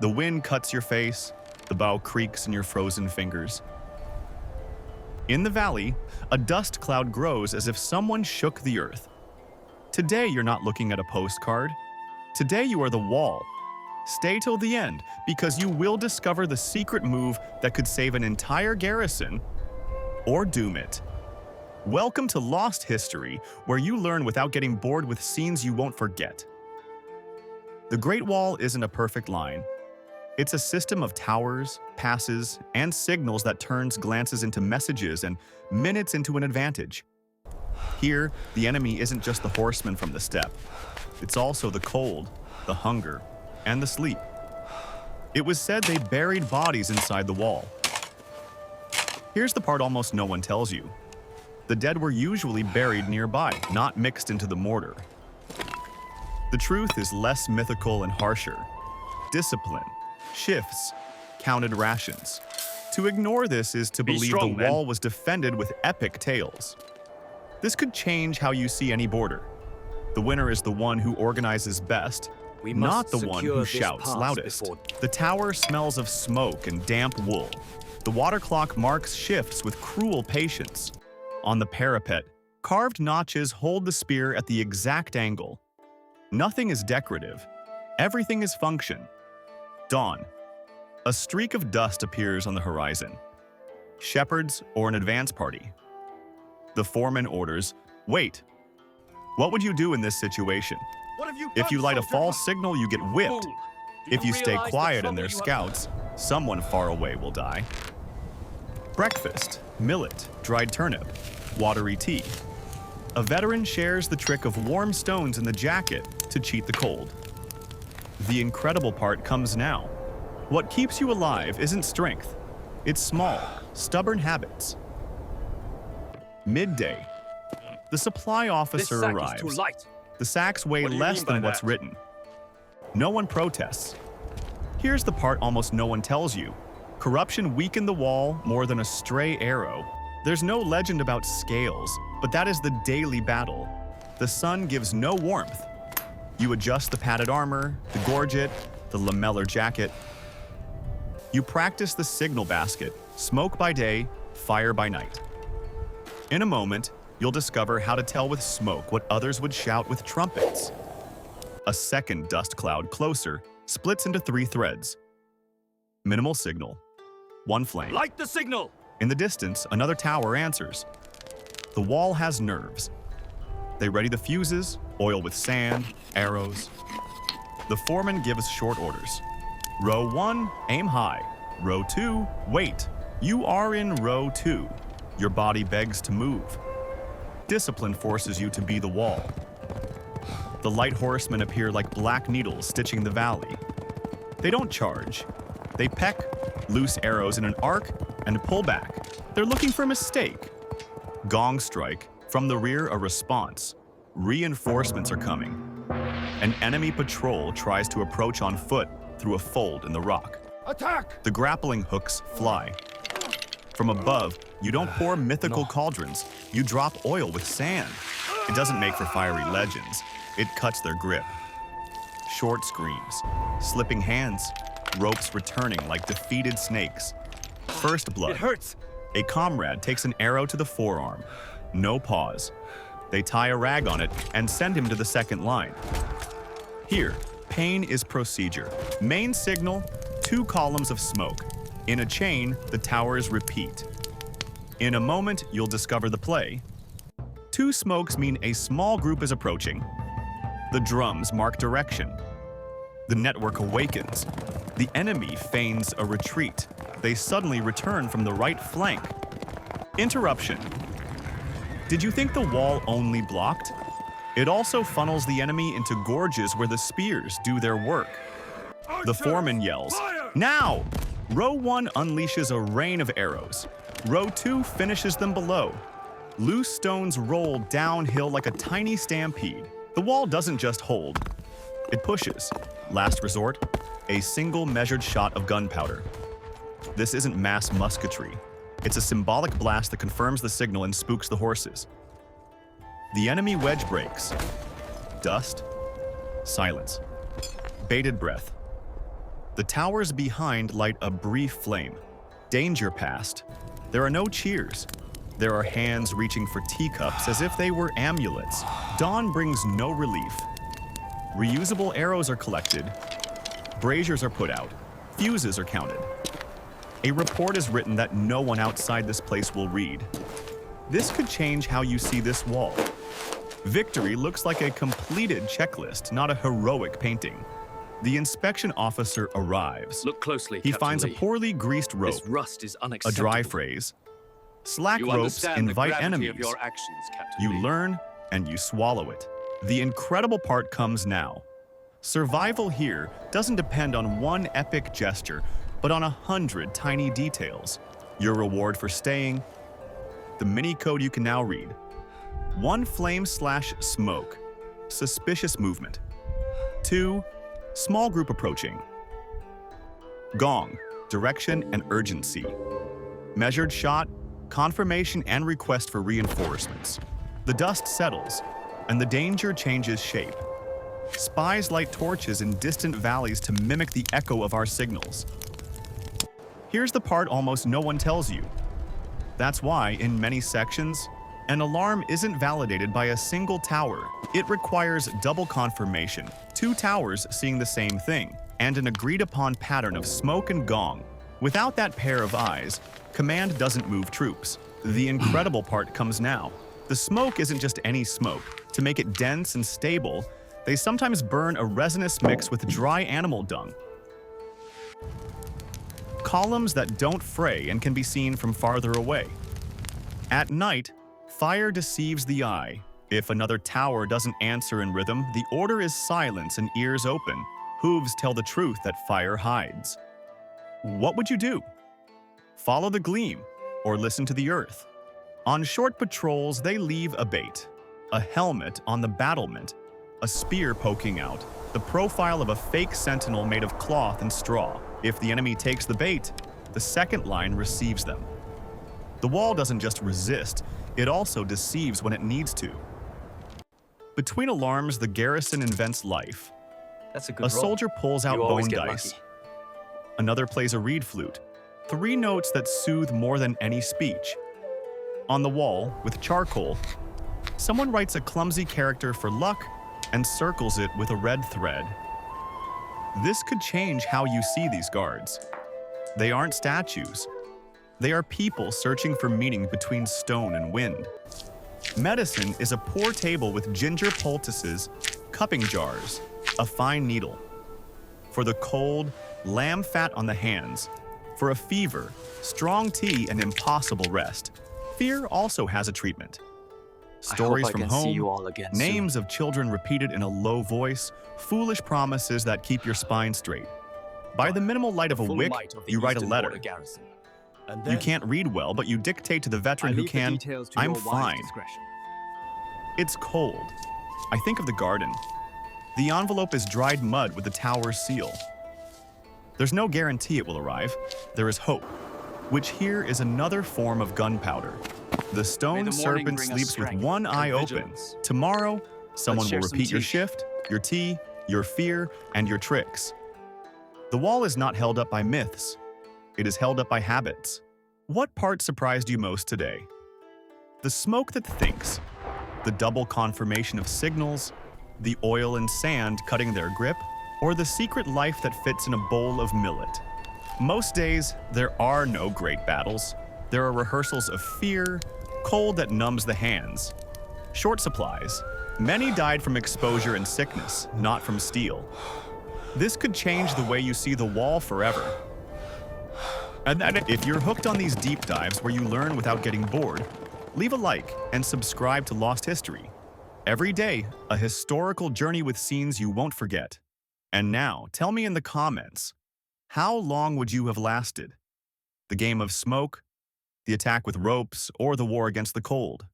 The wind cuts your face, the bow creaks in your frozen fingers. In the valley, a dust cloud grows as if someone shook the earth. Today you're not looking at a postcard. Today you are the wall. Stay till the end, because you will discover the secret move that could save an entire garrison or doom it. Welcome to Lost History, where you learn without getting bored with scenes you won't forget. The Great Wall isn't a perfect line. It's a system of towers, passes, and signals that turns glances into messages and minutes into an advantage. Here, the enemy isn't just the horsemen from the steppe. It's also the cold, the hunger, and the sleep. It was said they buried bodies inside the wall. Here's the part almost no one tells you. The dead were usually buried nearby, not mixed into the mortar. The truth is less mythical and harsher. Discipline, shifts, counted rations. To ignore this is to believe the wall was defended with epic tales. This could change how you see any border. The winner is the one who organizes best, not the one who shouts loudest. The tower smells of smoke and damp wool. The water clock marks shifts with cruel patience. On the parapet, carved notches hold the spear at the exact angle. Nothing is decorative. Everything is function. Dawn. A streak of dust appears on the horizon. Shepherds or an advance party. The foreman orders, "Wait." What would you do in this situation? If you light a false signal, you get whipped. If you stay quiet and they're scouts, someone far away will die. Breakfast, millet, dried turnip, watery tea. A veteran shares the trick of warm stones in the jacket to cheat the cold. The incredible part comes now. What keeps you alive isn't strength. It's small, stubborn habits. Midday. The supply officer arrives. Is too light. The sacks weigh less than what's written. No one protests. Here's the part almost no one tells you. Corruption weakened the wall more than a stray arrow. There's no legend about scales, but that is the daily battle. The sun gives no warmth. You adjust the padded armor, the gorget, the lamellar jacket. You practice the signal basket, smoke by day, fire by night. In a moment, you'll discover how to tell with smoke what others would shout with trumpets. A second dust cloud closer splits into 3 threads. Minimal signal. One flame. Light the signal! In the distance, another tower answers. The wall has nerves. They ready the fuses, oil with sand, arrows. The foreman gives short orders. Row 1, aim high. Row 2, wait. You are in row 2. Your body begs to move. Discipline forces you to be the wall. The light horsemen appear like black needles stitching the valley. They don't charge. They peck, loose arrows in an arc, and pull back. They're looking for a mistake. Gong strike. From the rear, a response. Reinforcements are coming. An enemy patrol tries to approach on foot through a fold in the rock. Attack! The grappling hooks fly. From above, you don't pour mythical cauldrons. You drop oil with sand. It doesn't make for fiery legends. It cuts their grip. Short screams, slipping hands, ropes returning like defeated snakes. First blood. It hurts! A comrade takes an arrow to the forearm. No pause. They tie a rag on it and send him to the second line. Here, pain is procedure. Main signal, 2 columns of smoke. In a chain, the towers repeat. In a moment, you'll discover the play. 2 smokes mean a small group is approaching. The drums mark direction. The network awakens. The enemy feigns a retreat. They suddenly return from the right flank. Interruption. Did you think the wall only blocked? It also funnels the enemy into gorges where the spears do their work. The foreman yells, "Now!" Row 1 unleashes a rain of arrows. Row 2 finishes them below. Loose stones roll downhill like a tiny stampede. The wall doesn't just hold. It pushes. Last resort, a single measured shot of gunpowder. This isn't mass musketry. It's a symbolic blast that confirms the signal and spooks the horses. The enemy wedge breaks. Dust. Silence. Bated breath. The towers behind light a brief flame. Danger past. There are no cheers. There are hands reaching for teacups as if they were amulets. Dawn brings no relief. Reusable arrows are collected. Braziers are put out. Fuses are counted. A report is written that no one outside this place will read. This could change how you see this wall. Victory looks like a completed checklist, not a heroic painting. The inspection officer arrives. Look closely, He Captain finds Lee. a poorly greased rope, This rust is a unacceptable. dry phrase. Slack You ropes understand invite the gravity enemies. of your actions, Captain You Lee. learn and you swallow it. The incredible part comes now. Survival here doesn't depend on one epic gesture, but on 100 tiny details. Your reward for staying. The mini code you can now read. 1 flame/smoke. Suspicious movement. 2. Small group approaching. Gong. Direction and urgency. Measured shot. Confirmation and request for reinforcements. The dust settles, and the danger changes shape. Spies light torches in distant valleys to mimic the echo of our signals. Here's the part almost no one tells you. That's why, in many sections, an alarm isn't validated by a single tower. It requires double confirmation, 2 towers seeing the same thing, and an agreed-upon pattern of smoke and gong. Without that pair of eyes, command doesn't move troops. The incredible part comes now. The smoke isn't just any smoke. To make it dense and stable, they sometimes burn a resinous mix with dry animal dung. Columns that don't fray and can be seen from farther away. At night, fire deceives the eye. If another tower doesn't answer in rhythm, the order is silence and ears open. Hooves tell the truth that fire hides. What would you do? Follow the gleam or listen to the earth. On short patrols, they leave a bait. A helmet on the battlement, a spear poking out, the profile of a fake sentinel made of cloth and straw. If the enemy takes the bait, the second line receives them. The wall doesn't just resist, it also deceives when it needs to. Between alarms, the garrison invents life. That's a good A roll. soldier pulls out You always bone get dice. lucky. Another plays a reed flute. 3 notes that soothe more than any speech. On the wall, with charcoal, someone writes a clumsy character for luck and circles it with a red thread. This could change how you see these guards. They aren't statues. They are people searching for meaning between stone and wind. Medicine is a poor table with ginger poultices, cupping jars, a fine needle. For the cold, lamb fat on the hands. For a fever, strong tea and impossible rest. Fear also has a treatment. Stories I hope I from can home, see you all again names of children repeated in a low voice, foolish promises that keep your spine straight. By the minimal light of a Full wick, might of the you write a Eastern letter. Border garrison. And You then can't read well, but you dictate to the veteran I who leave the can, details to I'm your wise fine. discretion. It's cold. I think of the garden. The envelope is dried mud with the tower's seal. There's no guarantee it will arrive. There is hope, which here is another form of gunpowder. The stone the morning serpent bring us sleeps with strength one and eye vigilance. open. Tomorrow, someone will share some repeat your tea. shift, your tea, your fear, and your tricks. The wall is not held up by myths. It is held up by habits. What part surprised you most today? The smoke that thinks, the double confirmation of signals, the oil and sand cutting their grip, or the secret life that fits in a bowl of millet. Most days, there are no great battles. There are rehearsals of fear, cold that numbs the hands. Short supplies. Many died from exposure and sickness, not from steel. This could change the way you see the wall forever. And then, if you're hooked on these deep dives where you learn without getting bored, leave a like and subscribe to Lost History. Every day, a historical journey with scenes you won't forget. And now, tell me in the comments, how long would you have lasted? The game of smoke, the attack with ropes, or the war against the cold?